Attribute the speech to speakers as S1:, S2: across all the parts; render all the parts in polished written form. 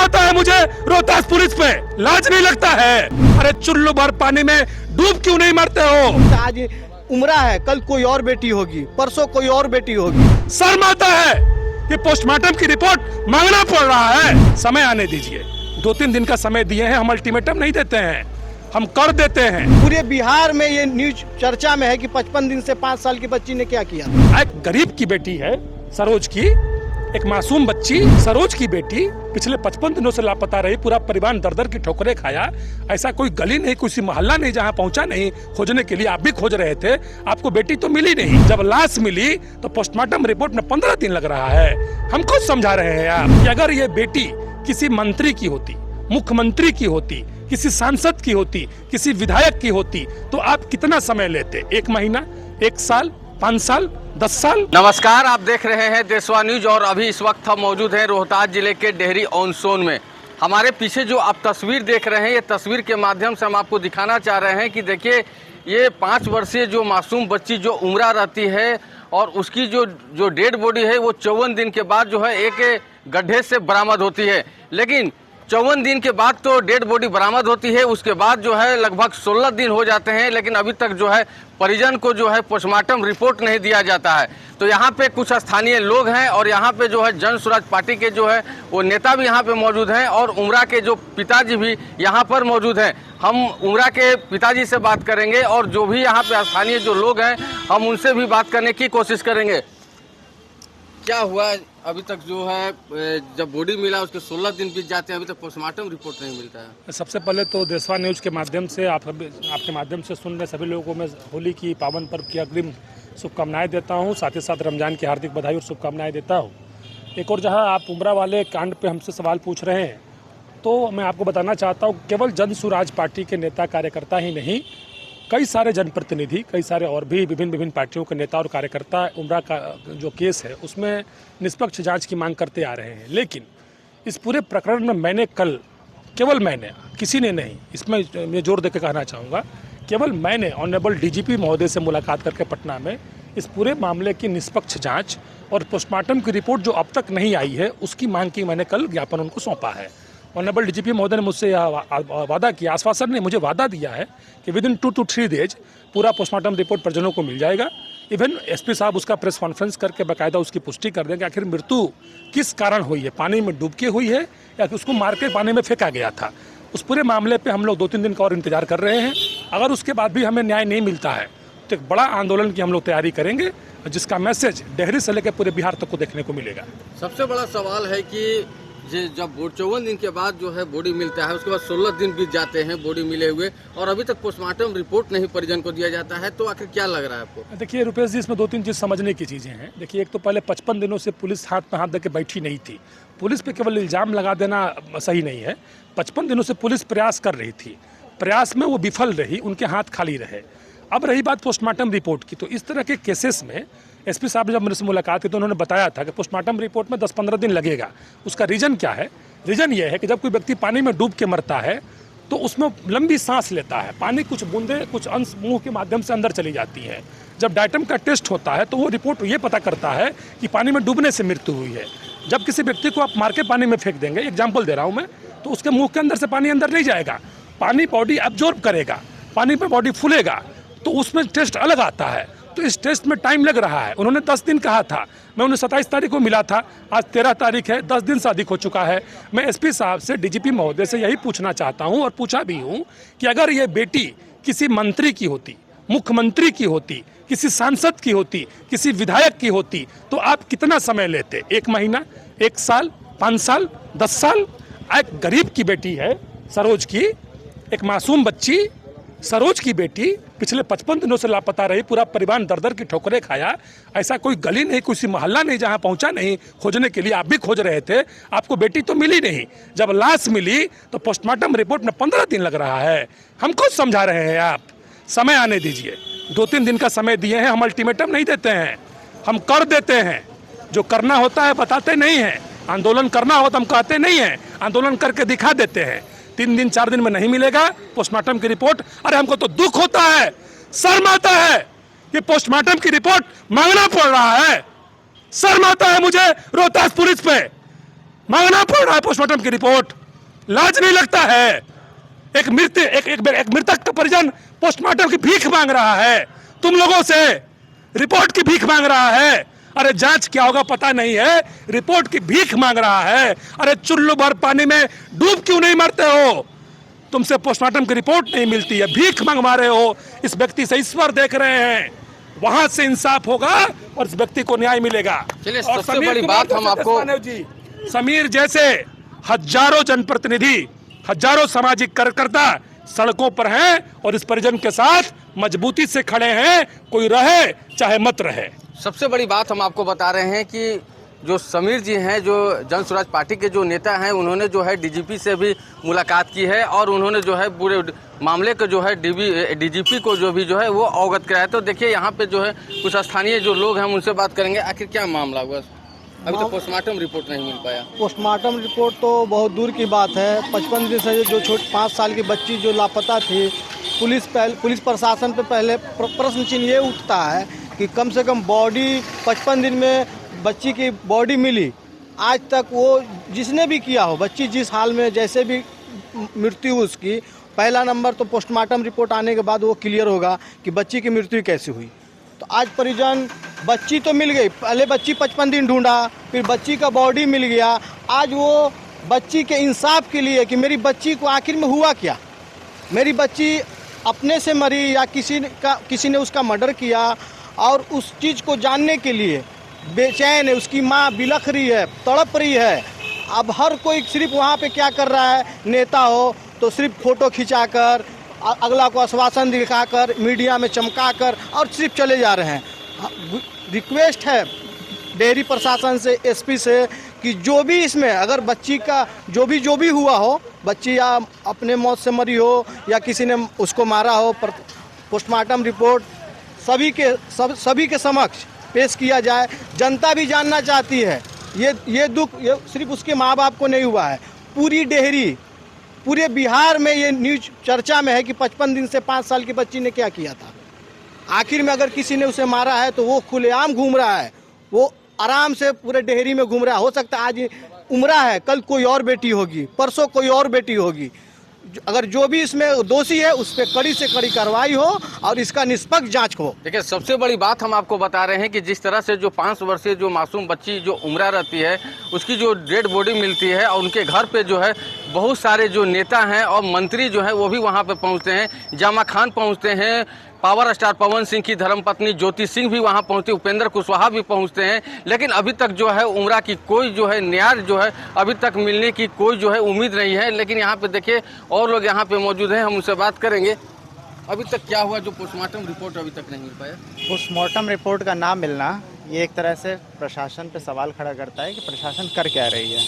S1: आता है मुझे रोहतास पुलिस पे, लाज नहीं लगता है? अरे चुल्लू भर पानी में डूब क्यों नहीं मरते हो?
S2: आज उम्रा है, कल कोई और बेटी होगी, परसों कोई और बेटी होगी।
S1: शर्म आता है कि पोस्टमार्टम की रिपोर्ट मांगना पड़ रहा है। समय आने दीजिए, 2-3 दिन का समय दिए हैं, हम अल्टीमेटम नहीं देते हैं, हम कर देते हैं।
S2: पूरे बिहार में ये न्यूज चर्चा में है कि 55 दिन से 5 साल की बच्ची ने क्या किया।
S1: एक गरीब की बेटी है सरोज की, एक मासूम बच्ची सरोज की बेटी पिछले 55 दिनों से लापता रही। पूरा परिवार दर दर की ठोकरें खाया। ऐसा कोई गली नहीं, कोई मोहल्ला नहीं जहां पहुंचा नहीं खोजने के लिए। आप भी खोज रहे थे, आपको बेटी तो मिली नहीं। जब लाश मिली तो पोस्टमार्टम रिपोर्ट में 15 दिन लग रहा है। हम खुद समझा रहे हैं आप कि अगर ये बेटी किसी मंत्री की होती, मुख्यमंत्री की होती, किसी सांसद की होती, किसी विधायक की होती, तो आप कितना समय लेते? 1 महीना, 1 साल, 5 साल, 10 साल?
S3: नमस्कार, आप देख रहे हैं देशवा न्यूज और अभी इस वक्त हम मौजूद हैं रोहतास जिले के डेहरी ऑन सोन में। हमारे पीछे जो आप तस्वीर देख रहे हैं, ये तस्वीर के माध्यम से हम आपको दिखाना चाह रहे हैं कि देखिए, ये 5 वर्षीय जो मासूम बच्ची जो उम्रा रहती है और उसकी जो डेड बॉडी है वो 54 दिन के बाद जो है एक गड्ढे से बरामद होती है। लेकिन 54 दिन के बाद तो डेड बॉडी बरामद होती है, उसके बाद जो है लगभग 16 दिन हो जाते हैं, लेकिन अभी तक जो है परिजन को जो है पोस्टमार्टम रिपोर्ट नहीं दिया जाता है। तो यहाँ पे कुछ स्थानीय लोग हैं और यहाँ पे जो है जन स्वराज पार्टी के जो है वो नेता भी यहाँ पे मौजूद हैं और उमरा के जो पिताजी भी यहाँ पर मौजूद हैं। हम उमरा के पिताजी से बात करेंगे और जो भी यहाँ पे स्थानीय जो लोग हैं हम उनसे भी बात करने की कोशिश करेंगे। क्या हुआ अभी तक जो है, जब बॉडी मिला उसके 16 दिन बीत जाते हैं, अभी तक पोस्टमार्टम रिपोर्ट नहीं मिलता है।
S1: सबसे पहले तो देशवा न्यूज के माध्यम से आपके माध्यम से सुन रहे सभी लोगों को मैं होली की पावन पर्व की अग्रिम शुभकामनाएं देता हूं, साथ ही साथ रमजान की हार्दिक बधाई और शुभकामनाएं देता हूं। एक और जहां आप उमरा वाले कांड पे हमसे सवाल पूछ रहे हैं, तो मैं आपको बताना चाहता हूँ केवल जन स्वराज पार्टी के नेता कार्यकर्ता ही नहीं, कई सारे जनप्रतिनिधि, कई सारे और भी विभिन्न पार्टियों के नेता और कार्यकर्ता उमरा का जो केस है उसमें निष्पक्ष जांच की मांग करते आ रहे हैं। लेकिन इस पूरे प्रकरण में मैंने केवल मैंने, किसी ने नहीं, इसमें मैं जोर देकर कहना चाहूँगा, केवल मैंने ऑनरेबल डीजीपी महोदय से मुलाकात करके पटना में इस पूरे मामले की निष्पक्ष जाँच और पोस्टमार्टम की रिपोर्ट जो अब तक नहीं आई है उसकी मांग की मैंने कल ज्ञापन उनको सौंपा है। ऑनरेबल डीजीपी महोदय ने मुझसे वादा किया, आश्वासन ने मुझे वादा दिया है कि विदिन 2 to 3 डेज पूरा पोस्टमार्टम रिपोर्ट परिजनों को मिल जाएगा। इवन एसपी साहब उसका प्रेस कॉन्फ्रेंस करके बाकायदा उसकी पुष्टि कर देंगे आखिर मृत्यु किस कारण हुई है, पानी में डूब के हुई है या कि उसको मार के पानी में फेंका गया था। उस पूरे मामले पर हम लोग 2-3 दिन का और इंतजार कर रहे हैं। अगर उसके बाद भी हमें न्याय नहीं मिलता है तो एक बड़ा आंदोलन की हम लोग तैयारी करेंगे, जिसका मैसेज डेहरी से लेकर पूरे बिहार तक को देखने को मिलेगा।
S3: सबसे बड़ा सवाल है कि जब 54 दिन के बाद जो है बॉडी मिलता है, उसके बाद 16 दिन बीत जाते हैं बॉडी मिले हुए और अभी तक पोस्टमार्टम रिपोर्ट नहीं परिजन को दिया जाता है, तो आखिर क्या लग रहा है आपको?
S1: देखिए रुपेश जी, इसमें 2-3 चीज़ समझने की चीज़ें हैं। देखिए, एक तो पहले 55 दिनों से पुलिस हाथ में हाथ देके बैठी नहीं थी। पुलिस पे केवल इल्ज़ाम लगा देना सही नहीं है। 55 दिनों से पुलिस प्रयास कर रही थी, प्रयास में वो विफल रही, उनके हाथ खाली रहे। अब रही बात पोस्टमार्टम रिपोर्ट की, तो इस तरह के केसेस में एसपी साहब ने जब मेरे से मुलाकात की तो उन्होंने बताया था कि पोस्टमार्टम रिपोर्ट में 10-15 दिन लगेगा। उसका रीज़न क्या है? रीज़न ये है कि जब कोई व्यक्ति पानी में डूब के मरता है तो उसमें लंबी सांस लेता है, पानी कुछ बूंदे कुछ अंश मुंह के माध्यम से अंदर चली जाती है। जब डायटम का टेस्ट होता है तो वो रिपोर्ट ये पता करता है कि पानी में डूबने से मृत्यु हुई है। जब किसी व्यक्ति को आप मार के पानी में फेंक देंगे, एग्जाम्पल दे रहा हूँ मैं, तो उसके मुँह के अंदर से पानी अंदर नहीं जाएगा, पानी बॉडी एब्जॉर्ब करेगा, पानी पर बॉडी फूलेगा, तो उसमें टेस्ट अलग आता है। तो इस टेस्ट में टाइम लग रहा है। उन्होंने 10 दिन कहा था, मैं उन्हें 27 तारीख को मिला था, आज 13 तारीख है, 10 दिन से अधिक हो चुका है। मैं एसपी साहब से, डीजीपी महोदय से यही पूछना चाहता हूं और पूछा भी हूं कि अगर ये बेटी किसी मंत्री की होती, मुख्यमंत्री की होती, किसी सांसद की होती, किसी विधायक की होती, तो आप कितना समय लेते? 1 महीना, 1 साल, 5 साल, 10 साल? एक गरीब की बेटी है सरोज की, एक मासूम बच्ची सरोज की बेटी पिछले 55 दिनों से लापता रही। पूरा परिवार दर दर की ठोकरें खाया। ऐसा कोई गली नहीं, कोई मोहल्ला नहीं जहां पहुंचा नहीं खोजने के लिए। आप भी खोज रहे थे, आपको बेटी तो मिली नहीं। जब लाश मिली तो पोस्टमार्टम रिपोर्ट में 15 दिन लग रहा है। हम खुद समझा रहे हैं, आप समय आने दीजिए, 2-3 दिन का समय दिए हैं, हम अल्टीमेटम नहीं देते हैं, हम कर देते हैं। जो करना होता है बताते नहीं हैं, आंदोलन करना हो तो हम कहते नहीं हैं, आंदोलन करके दिखा देते हैं। 3 दिन 4 दिन में नहीं मिलेगा पोस्टमार्टम की रिपोर्ट। अरे हमको तो दुख होता है, शर्म आता है कि पोस्टमार्टम की रिपोर्ट मांगना पड़ रहा है। शर्म आता है मुझे रोहतास पुलिस पे, मांगना पड़ रहा है पोस्टमार्टम की रिपोर्ट। लाज नहीं लगता है? एक मृतक का परिजन पोस्टमार्टम की भीख मांग रहा है, तुम लोगों से रिपोर्ट की भीख मांग रहा है। अरे जांच क्या होगा पता नहीं है, रिपोर्ट की भीख मांग रहा है। अरे चुल्लू भर पानी में डूब क्यों नहीं मरते हो? तुमसे पोस्टमार्टम की रिपोर्ट नहीं मिलती है, भीख मंगवा रहे हो। इस व्यक्ति से ईश्वर देख रहे हैं, वहां से इंसाफ होगा और इस व्यक्ति को न्याय मिलेगा।
S3: चलिए,
S1: और
S3: सबसे बड़ी बात हम आपको
S1: समीर जैसे हजारों जनप्रतिनिधि, हजारों सामाजिक कार्यकर्ता सड़कों पर हैं और इस परिजन के साथ मजबूती से खड़े हैं, कोई रहे चाहे मत रहे।
S3: सबसे बड़ी बात हम आपको बता रहे हैं कि जो समीर जी हैं, जो जन स्वराज पार्टी के जो नेता हैं, उन्होंने जो है डीजीपी से भी मुलाकात की है और उन्होंने जो है पूरे मामले को जो है डीजीपी को जो है वो अवगत कराया। तो देखिए यहाँ पे जो है कुछ स्थानीय जो लोग हैं उनसे बात करेंगे, आखिर क्या मामला हुआ। अभी तो पोस्टमार्टम रिपोर्ट नहीं मिल पाया।
S2: पोस्टमार्टम रिपोर्ट तो बहुत दूर की बात है। 55 दिन से जो 5 साल की बच्ची जो लापता थी, पुलिस प्रशासन पे पहले प्रश्न चिन्ह ये उठता है कि कम से कम बॉडी 55 दिन में बच्ची की बॉडी मिली। आज तक वो जिसने भी किया हो, बच्ची जिस हाल में जैसे भी मृत्यु उसकी, पहला नंबर तो पोस्टमार्टम रिपोर्ट आने के बाद वो क्लियर होगा कि बच्ची की मृत्यु कैसे हुई। तो आज परिजन, बच्ची तो मिल गई, पहले बच्ची 55 दिन ढूंढा, फिर बच्ची का बॉडी मिल गया। आज वो बच्ची के इंसाफ के लिए कि मेरी बच्ची को आखिर में हुआ क्या, मेरी बच्ची अपने से मरी या किसी ने उसका मर्डर किया, और उस चीज़ को जानने के लिए बेचैन है। उसकी माँ बिलख रही है, तड़प रही है। अब हर कोई सिर्फ वहाँ पे क्या कर रहा है, नेता हो तो सिर्फ फोटो खिंचाकर, अगला को आश्वासन दिखाकर, मीडिया में चमकाकर और सिर्फ चले जा रहे हैं। रिक्वेस्ट है डेयरी प्रशासन से, एसपी से कि जो भी इसमें अगर बच्ची का जो भी हुआ हो, बच्ची या अपने मौत से मरी हो या किसी ने उसको मारा हो, पोस्टमार्टम रिपोर्ट सभी के समक्ष पेश किया जाए। जनता भी जानना चाहती है। ये दुख ये सिर्फ उसके माँ बाप को नहीं हुआ है, पूरी डेहरी, पूरे बिहार में ये न्यूज चर्चा में है कि 55 दिन से 5 साल की बच्ची ने क्या किया था। आखिर में अगर किसी ने उसे मारा है तो वो खुलेआम घूम रहा है, वो आराम से पूरे डेहरी में घूम रहा है। हो सकता है आज उम्रा है, कल कोई और बेटी होगी, परसों कोई और बेटी होगी। अगर जो भी इसमें दोषी है उस पर कड़ी से कड़ी कार्रवाई हो और इसका निष्पक्ष जांच हो।
S3: देखिए, सबसे बड़ी बात हम आपको बता रहे हैं कि जिस तरह से जो 5 वर्षीय जो मासूम बच्ची जो उम्रा रहती है, उसकी जो डेड बॉडी मिलती है और उनके घर पे जो है बहुत सारे जो नेता हैं और मंत्री जो है वो भी वहाँ पे पहुँचते हैं। जामा खान पहुँचते हैं, पावर स्टार पवन सिंह की धर्मपत्नी ज्योति सिंह भी वहां पहुंचती, उपेंद्र कुशवाहा भी पहुंचते हैं, लेकिन अभी तक जो है उम्रा की कोई जो है न्याय जो है अभी तक मिलने की कोई जो है उम्मीद नहीं है। लेकिन यहाँ पे देखिए और लोग यहाँ पे मौजूद हैं, हम उनसे बात करेंगे। अभी तक क्या हुआ जो पोस्टमार्टम रिपोर्ट अभी तक नहीं मिल पाया?
S4: पोस्टमार्टम रिपोर्ट का ना मिलना ये एक तरह से प्रशासन पे सवाल खड़ा करता है कि प्रशासन कर क्या रही है।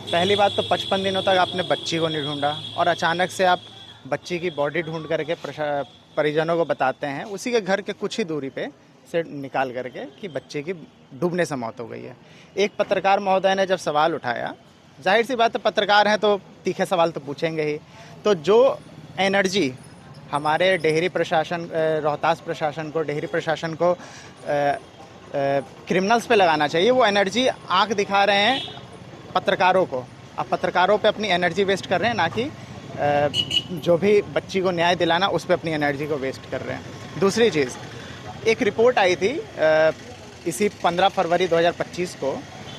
S4: पहली बात तो 55 दिनों तक आपने बच्ची को नहीं ढूंढा और अचानक से आप बच्ची की बॉडी ढूंढ करके परिजनों को बताते हैं, उसी के घर के कुछ ही दूरी पे से निकाल करके कि बच्चे की डूबने से मौत हो गई है। एक पत्रकार महोदय ने जब सवाल उठाया, जाहिर सी बात है पत्रकार हैं तो तीखे सवाल तो पूछेंगे ही, तो जो एनर्जी हमारे डेहरी प्रशासन, रोहतास प्रशासन को, डेहरी प्रशासन को क्रिमिनल्स पे लगाना चाहिए, वो एनर्जी आंख दिखा रहे हैं पत्रकारों को। अब पत्रकारों पे अपनी एनर्जी वेस्ट कर रहे हैं, ना कि जो भी बच्ची को न्याय दिलाना उस पर अपनी एनर्जी को वेस्ट कर रहे हैं। दूसरी चीज़, एक रिपोर्ट आई थी इसी 15 फरवरी 2025 को,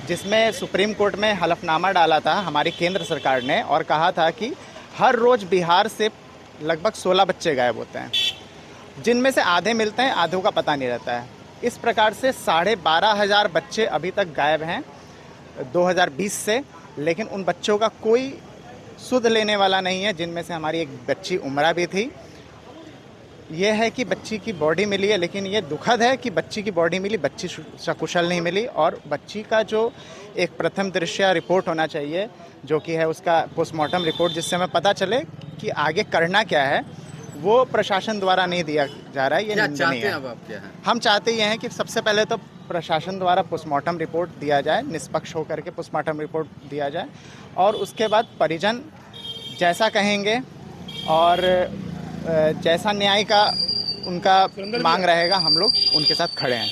S4: जिसमें सुप्रीम कोर्ट में हलफनामा डाला था हमारी केंद्र सरकार ने और कहा था कि हर रोज़ बिहार से लगभग 16 बच्चे गायब होते हैं, जिनमें से आधे मिलते हैं, आधों का पता नहीं रहता है। इस प्रकार से 12,500 बच्चे अभी तक गायब हैं 2020 से, लेकिन उन बच्चों का कोई सुध लेने वाला नहीं है, जिनमें से हमारी एक बच्ची उम्रा भी थी। यह है कि बच्ची की बॉडी मिली है, लेकिन ये दुखद है कि बच्ची की बॉडी मिली, बच्ची सकुशल नहीं मिली। और बच्ची का जो एक प्रथम दृश्य रिपोर्ट होना चाहिए, जो कि है उसका पोस्टमार्टम रिपोर्ट, जिससे हमें पता चले कि आगे करना क्या है, वो प्रशासन द्वारा नहीं दिया जा रहा है। ये निंदनीय है।
S3: अब आप क्या है?
S4: हम चाहते ये हैं कि सबसे पहले तो प्रशासन द्वारा पोस्टमार्टम रिपोर्ट दिया जाए, निष्पक्ष होकर के पोस्टमार्टम रिपोर्ट दिया जाए, और उसके बाद परिजन जैसा कहेंगे और जैसा न्याय का उनका मांग रहेगा, हम लोग उनके साथ खड़े हैं।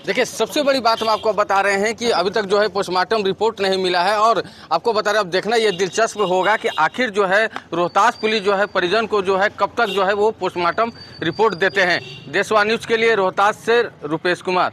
S3: देखिए, सबसे बड़ी बात हम आपको बता रहे हैं कि अभी तक जो है पोस्टमार्टम रिपोर्ट नहीं मिला है और आपको बता रहे हैं, अब देखना ये दिलचस्प होगा कि आखिर जो है रोहतास पुलिस जो है परिजन को जो है कब तक जो है वो पोस्टमार्टम रिपोर्ट देते हैं। देशवा न्यूज़ के लिए रोहतास से रुपेश कुमार।